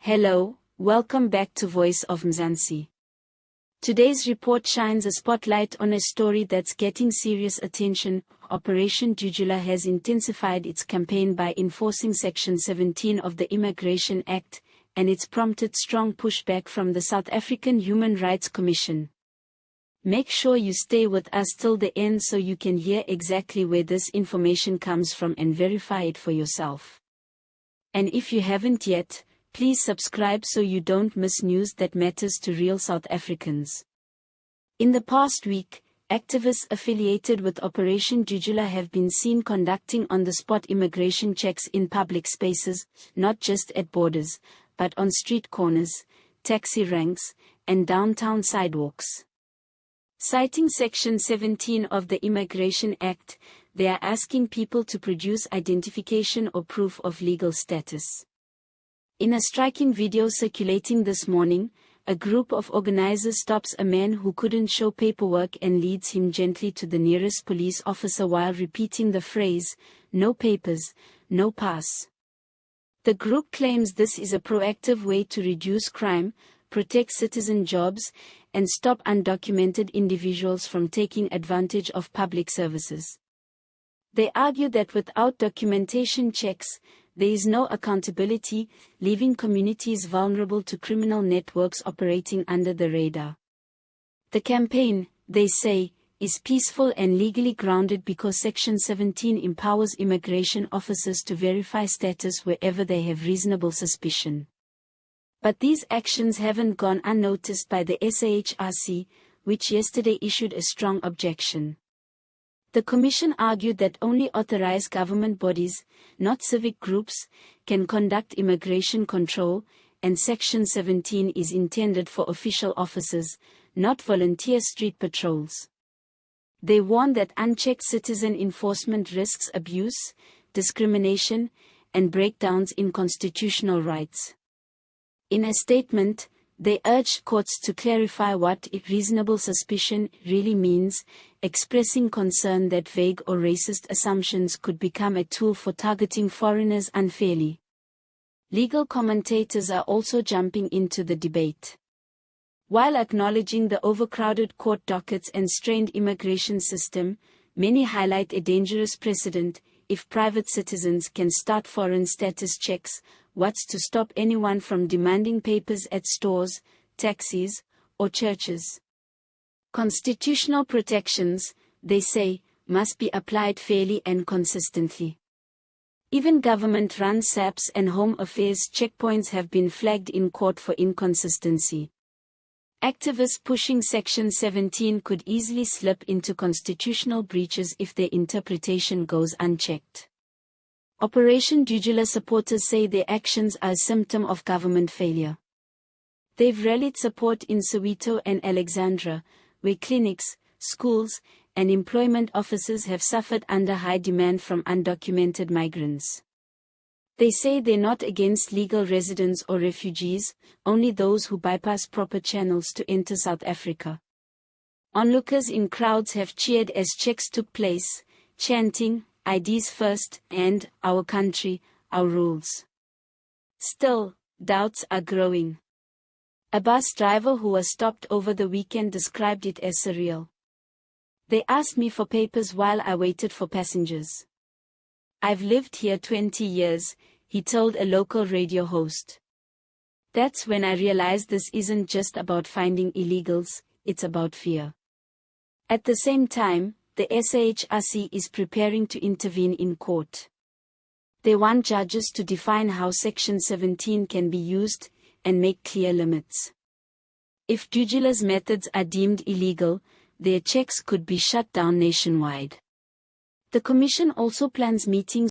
Hello, welcome back to Voice of Mzansi. Today's report shines a spotlight on a story that's getting serious attention. Operation Dudula has intensified its campaign by enforcing Section 17 of the Immigration Act, and it's prompted strong pushback from the South African Human Rights Commission. Make sure you stay with us till the end so you can hear exactly where this information comes from and verify it for yourself. And if you haven't yet, please subscribe so you don't miss news that matters to real South Africans. In the past week, activists affiliated with Operation Dudula have been seen conducting on-the-spot immigration checks in public spaces, not just at borders, but on street corners, taxi ranks, and downtown sidewalks. Citing Section 17 of the Immigration Act, they are asking people to produce identification or proof of legal status. In a striking video circulating this morning, a group of organizers stops a man who couldn't show paperwork and leads him gently to the nearest police officer while repeating the phrase, "No papers, no pass." The group claims this is a proactive way to reduce crime, protect citizen jobs, and stop undocumented individuals from taking advantage of public services. They argue that without documentation checks, there is no accountability, leaving communities vulnerable to criminal networks operating under the radar. The campaign, they say, is peaceful and legally grounded because Section 17 empowers immigration officers to verify status wherever they have reasonable suspicion. But these actions haven't gone unnoticed by the SAHRC, which yesterday issued a strong objection. The Commission argued that only authorized government bodies, not civic groups, can conduct immigration control, and Section 17 is intended for official officers, not volunteer street patrols. They warn that unchecked citizen enforcement risks abuse, discrimination, and breakdowns in constitutional rights. In a statement, they urged courts to clarify what reasonable suspicion really means, expressing concern that vague or racist assumptions could become a tool for targeting foreigners unfairly. Legal commentators are also jumping into the debate. While acknowledging the overcrowded court dockets and strained immigration system, many highlight a dangerous precedent. If private citizens can start foreign status checks, what's to stop anyone from demanding papers at stores, taxis, or churches? Constitutional protections, they say, must be applied fairly and consistently. Even government-run SAPs and Home Affairs checkpoints have been flagged in court for inconsistency. Activists pushing Section 17 could easily slip into constitutional breaches if their interpretation goes unchecked. Operation Dudula supporters say their actions are a symptom of government failure. They've rallied support in Soweto and Alexandra, where clinics, schools, and employment offices have suffered under high demand from undocumented migrants. They say they're not against legal residents or refugees, only those who bypass proper channels to enter South Africa. Onlookers in crowds have cheered as checks took place, chanting, "IDs first," and "Our country, our rules." Still, doubts are growing. A bus driver who was stopped over the weekend described it as surreal. "They asked me for papers while I waited for passengers. I've lived here 20 years, he told a local radio host. That's when I realized this isn't just about finding illegals, it's about fear. At the same time, the SAHRC is preparing to intervene in court. They want judges to define how Section 17 can be used and make clear limits. If Dudula's methods are deemed illegal, their checks could be shut down nationwide. The Commission also plans meetings